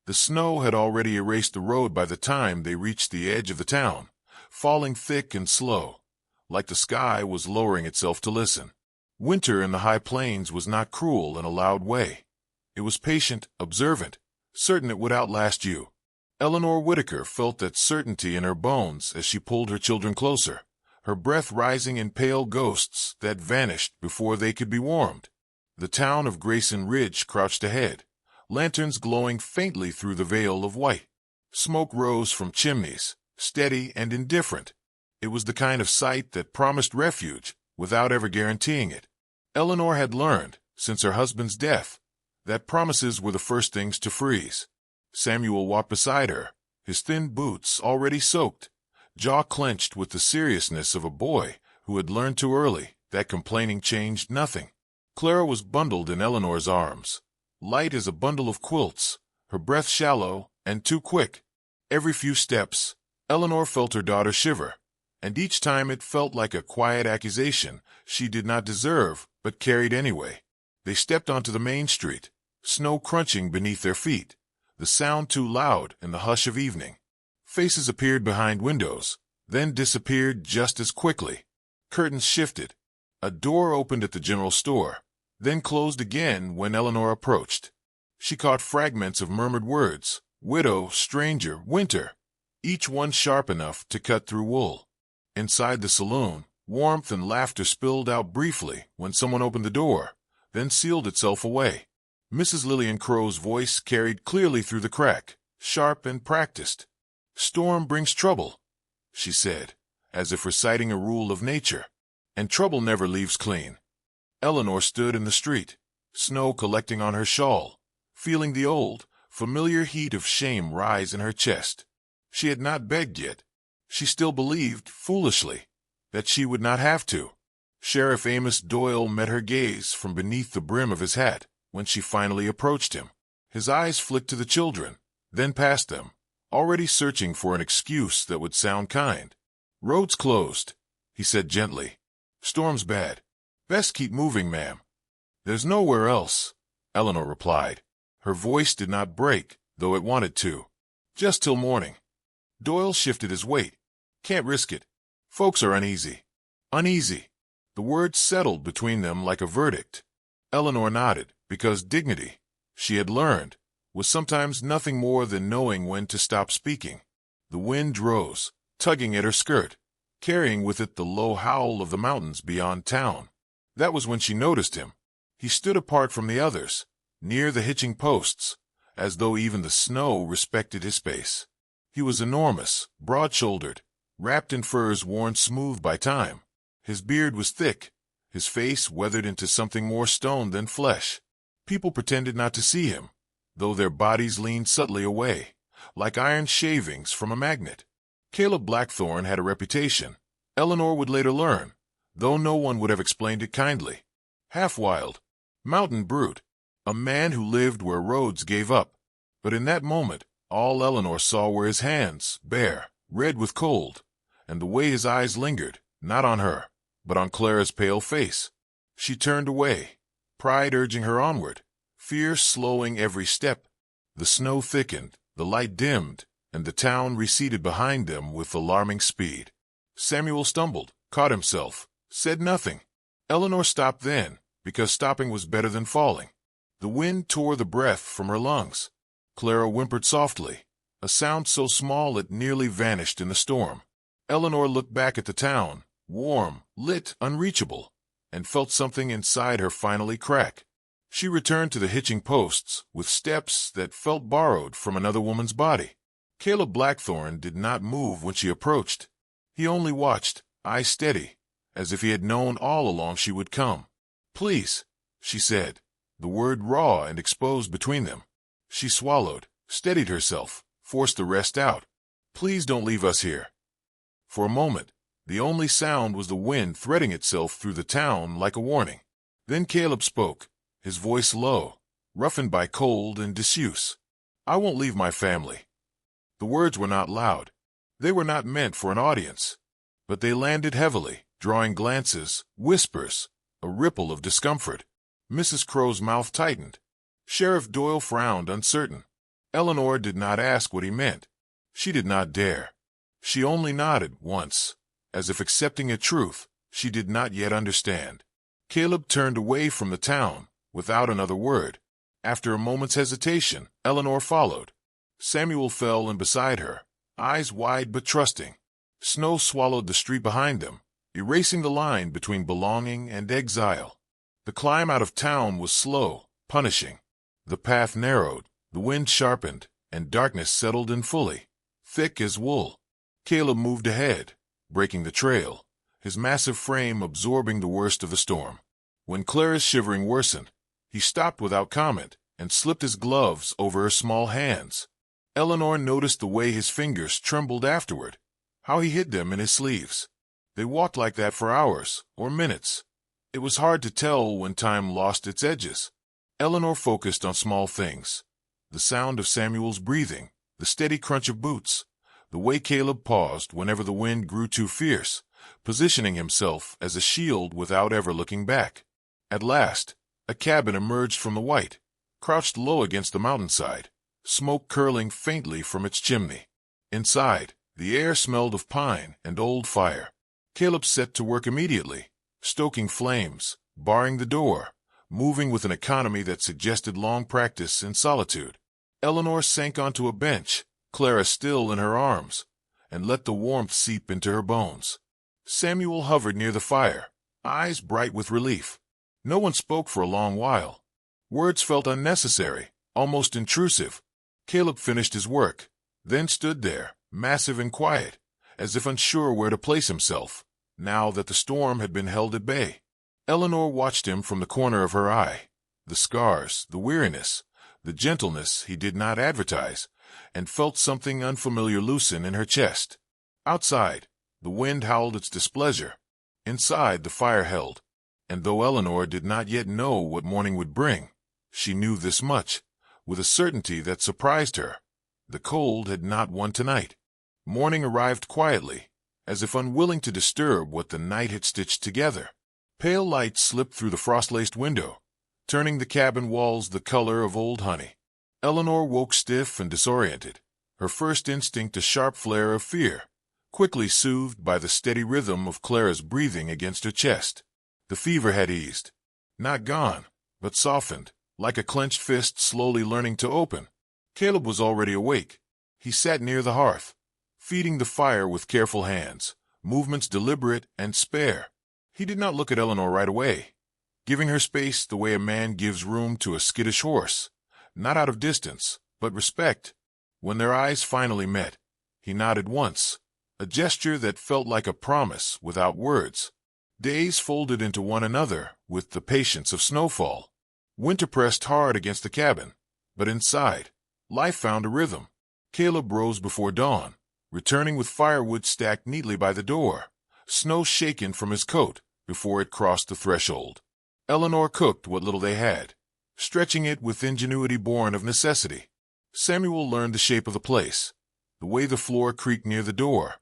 The snow had already erased the road by the time they reached the edge of the town, falling thick and slow, like the sky was lowering itself to listen. Winter in the high plains was not cruel in a loud way. It was patient, observant, certain it would outlast you. Eleanor Whitaker felt that certainty in her bones as she pulled her children closer, her breath rising in pale ghosts that vanished before they could be warmed. The town of Grayson Ridge crouched ahead, lanterns glowing faintly through the veil of white. Smoke rose from chimneys, steady and indifferent. It was the kind of sight that promised refuge without ever guaranteeing it. Eleanor had learned, since her husband's death, that promises were the first things to freeze. Samuel walked beside her, his thin boots already soaked, jaw clenched with the seriousness of a boy who had learned too early that complaining changed nothing. Clara was bundled in Eleanor's arms, light as a bundle of quilts, her breath shallow and too quick. Every few steps, Eleanor felt her daughter shiver, and each time it felt like a quiet accusation she did not deserve but carried anyway. They stepped onto the main street, snow crunching beneath their feet, the sound too loud in the hush of evening. Faces appeared behind windows, then disappeared just as quickly. Curtains shifted. A door opened at the general store, then closed again when Eleanor approached. She caught fragments of murmured words: widow, stranger, winter, each one sharp enough to cut through wool. Inside the saloon, warmth and laughter spilled out briefly when someone opened the door, then sealed itself away. Mrs. Lillian Crow's voice carried clearly through the crack, sharp and practiced. "Storm brings trouble," she said, as if reciting a rule of nature, "and trouble never leaves clean." Eleanor stood in the street, snow collecting on her shawl, feeling the old, familiar heat of shame rise in her chest. She had not begged yet. She still believed, foolishly, that she would not have to. Sheriff Amos Doyle met her gaze from beneath the brim of his hat when she finally approached him. His eyes flicked to the children, then past them, already searching for an excuse that would sound kind. "Road's closed," he said gently. "Storm's bad. Best keep moving, ma'am." "There's nowhere else," Eleanor replied. Her voice did not break, though it wanted to. "Just till morning." Doyle shifted his weight. "Can't risk it. Folks are uneasy." Uneasy. The words settled between them like a verdict. Eleanor nodded, because dignity, she had learned, was sometimes nothing more than knowing when to stop speaking. The wind rose, tugging at her skirt, carrying with it the low howl of the mountains beyond town. That was when she noticed him. He stood apart from the others, near the hitching posts, as though even the snow respected his space. He was enormous, broad-shouldered, wrapped in furs worn smooth by time. His beard was thick, his face weathered into something more stone than flesh. People pretended not to see him, though their bodies leaned subtly away, like iron shavings from a magnet. Caleb Blackthorne had a reputation, Eleanor would later learn, though no one would have explained it kindly. Half-wild, mountain brute, a man who lived where roads gave up. But in that moment, all Eleanor saw were his hands, bare, red with cold, and the way his eyes lingered, not on her, but on Clara's pale face. She turned away, pride urging her onward, fear slowing every step. The snow thickened, the light dimmed, and the town receded behind them with alarming speed. Samuel stumbled, caught himself, said nothing. Eleanor stopped then, because stopping was better than falling. The wind tore the breath from her lungs. Clara whimpered softly, a sound so small it nearly vanished in the storm. Eleanor looked back at the town, warm, lit, unreachable, and felt something inside her finally crack. She returned to the hitching posts with steps that felt borrowed from another woman's body. Caleb Blackthorne did not move when she approached. He only watched, eyes steady, as if he had known all along she would come. "Please," she said, the word raw and exposed between them. She swallowed, steadied herself, forced the rest out. "Please don't leave us here." For a moment, the only sound was the wind threading itself through the town like a warning. Then Caleb spoke, his voice low, roughened by cold and disuse. "I won't leave my family." The words were not loud. They were not meant for an audience. But they landed heavily, drawing glances, whispers, a ripple of discomfort. Mrs. Crow's mouth tightened. Sheriff Doyle frowned, uncertain. Eleanor did not ask what he meant. She did not dare. She only nodded once, as if accepting a truth she did not yet understand. Caleb turned away from the town without another word. After a moment's hesitation, Eleanor followed. Samuel fell in beside her, eyes wide but trusting. Snow swallowed the street behind them, erasing the line between belonging and exile. The climb out of town was slow, punishing. The path narrowed, the wind sharpened, and darkness settled in fully, thick as wool. Caleb moved ahead, breaking the trail, his massive frame absorbing the worst of the storm. When Clara's shivering worsened, he stopped without comment and slipped his gloves over her small hands. Eleanor noticed the way his fingers trembled afterward, how he hid them in his sleeves. They walked like that for hours or minutes. It was hard to tell when time lost its edges. Eleanor focused on small things: the sound of Samuel's breathing, the steady crunch of boots, the way Caleb paused whenever the wind grew too fierce, positioning himself as a shield without ever looking back. At last, a cabin emerged from the white, crouched low against the mountainside, smoke curling faintly from its chimney. Inside, the air smelled of pine and old fire. Caleb set to work immediately, stoking flames, barring the door, moving with an economy that suggested long practice in solitude. Eleanor sank onto a bench, Clara still in her arms, and let the warmth seep into her bones. Samuel hovered near the fire, eyes bright with relief. No one spoke for a long while. Words felt unnecessary, almost intrusive. Caleb finished his work, then stood there, massive and quiet, as if unsure where to place himself, now that the storm had been held at bay. Eleanor watched him from the corner of her eye. The scars, the weariness, the gentleness he did not advertise, and felt something unfamiliar loosen in her chest. Outside, the wind howled its displeasure. Inside, the fire held. And though Eleanor did not yet know what morning would bring, she knew this much, with a certainty that surprised her: the cold had not won tonight. Morning arrived quietly, as if unwilling to disturb what the night had stitched together. Pale light slipped through the frost-laced window, turning the cabin walls the color of old honey. Eleanor woke stiff and disoriented, her first instinct a sharp flare of fear, quickly soothed by the steady rhythm of Clara's breathing against her chest. The fever had eased. Not gone, but softened, like a clenched fist slowly learning to open. Caleb was already awake. He sat near the hearth, feeding the fire with careful hands, movements deliberate and spare. He did not look at Eleanor right away, giving her space the way a man gives room to a skittish horse, not out of distance, but respect. When their eyes finally met, he nodded once, a gesture that felt like a promise without words. Days folded into one another with the patience of snowfall. Winter pressed hard against the cabin, but inside, life found a rhythm. Caleb rose before dawn, returning with firewood stacked neatly by the door, snow shaken from his coat before it crossed the threshold. Eleanor cooked what little they had, stretching it with ingenuity born of necessity. Samuel learned the shape of the place, the way the floor creaked near the door,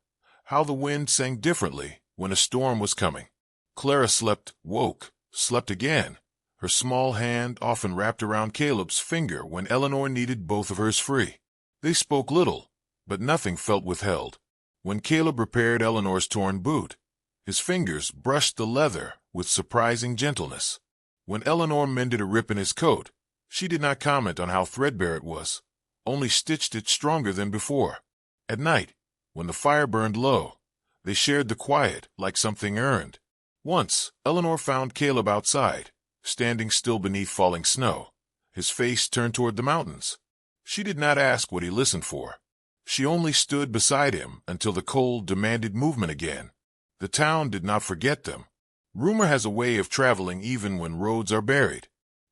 how the wind sang differently when a storm was coming. Clara slept, woke, slept again, her small hand often wrapped around Caleb's finger when Eleanor needed both of hers free. They spoke little, but nothing felt withheld. When Caleb repaired Eleanor's torn boot, his fingers brushed the leather with surprising gentleness. When Eleanor mended a rip in his coat, she did not comment on how threadbare it was, only stitched it stronger than before. At night, when the fire burned low, they shared the quiet like something earned. Once, Eleanor found Caleb outside, standing still beneath falling snow, his face turned toward the mountains. She did not ask what he listened for. She only stood beside him until the cold demanded movement again. The town did not forget them. Rumor has a way of traveling even when roads are buried.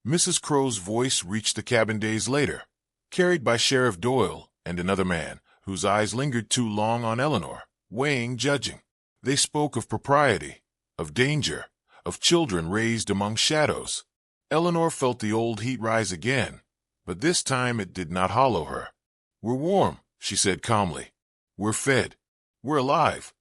Mrs. Crow's voice reached the cabin days later, carried by Sheriff Doyle and another man, whose eyes lingered too long on Eleanor, weighing, judging. They spoke of propriety, of danger, of children raised among shadows. Eleanor felt the old heat rise again, but this time it did not hollow her. "We're warm," she said calmly. "We're fed. We're alive."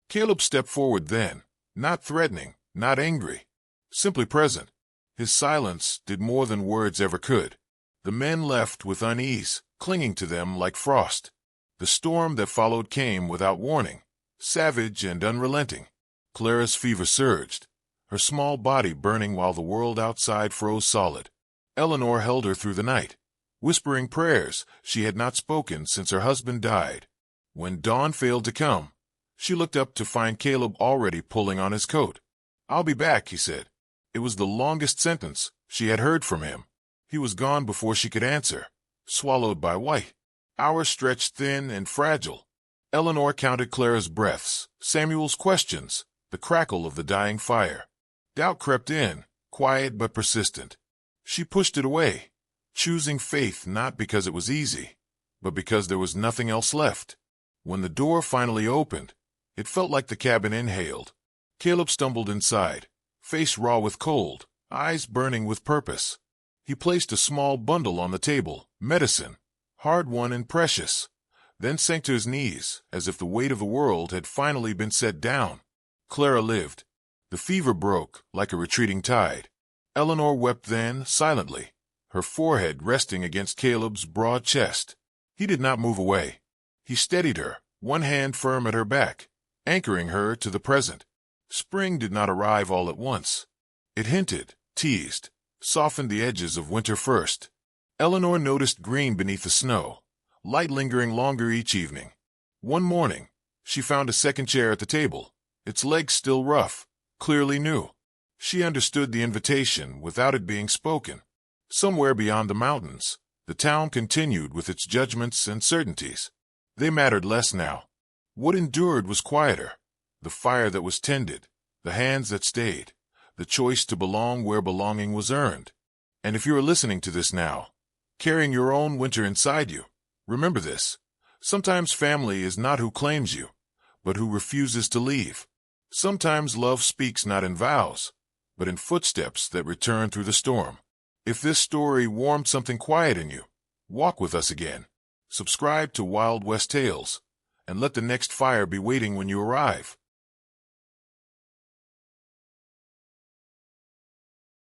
Caleb stepped forward then, not threatening, not angry, simply present. His silence did more than words ever could. The men left with unease, clinging to them like frost. The storm that followed came without warning, savage and unrelenting. Clara's fever surged, her small body burning while the world outside froze solid. Eleanor held her through the night, whispering prayers she had not spoken since her husband died. When dawn failed to come, she looked up to find Caleb already pulling on his coat. "I'll be back," he said. It was the longest sentence she had heard from him. He was gone before she could answer, swallowed by white. Hours stretched thin and fragile. Eleanor counted Clara's breaths, Samuel's questions, the crackle of the dying fire. Doubt crept in, quiet but persistent. She pushed it away, choosing faith not because it was easy, but because there was nothing else left. When the door finally opened, it felt like the cabin inhaled. Caleb stumbled inside, face raw with cold, eyes burning with purpose. He placed a small bundle on the table, medicine, hard-won and precious, then sank to his knees as if the weight of the world had finally been set down. Clara lived. The fever broke like a retreating tide. Eleanor wept then, silently, her forehead resting against Caleb's broad chest. He did not move away. He steadied her, one hand firm at her back, anchoring her to the present. Spring did not arrive all at once. It hinted, teased, softened the edges of winter first. Eleanor noticed green beneath the snow, light lingering longer each evening. One morning, she found a second chair at the table, its legs still rough, clearly new. She understood the invitation without it being spoken. Somewhere beyond the mountains, the town continued with its judgments and certainties. They mattered less now. What endured was quieter. The fire that was tended, the hands that stayed, the choice to belong where belonging was earned. And if you are listening to this now, carrying your own winter inside you, remember this. Sometimes family is not who claims you, but who refuses to leave. Sometimes love speaks not in vows, but in footsteps that return through the storm. If this story warmed something quiet in you, walk with us again. Subscribe to Wild West Tales, and let the next fire be waiting when you arrive.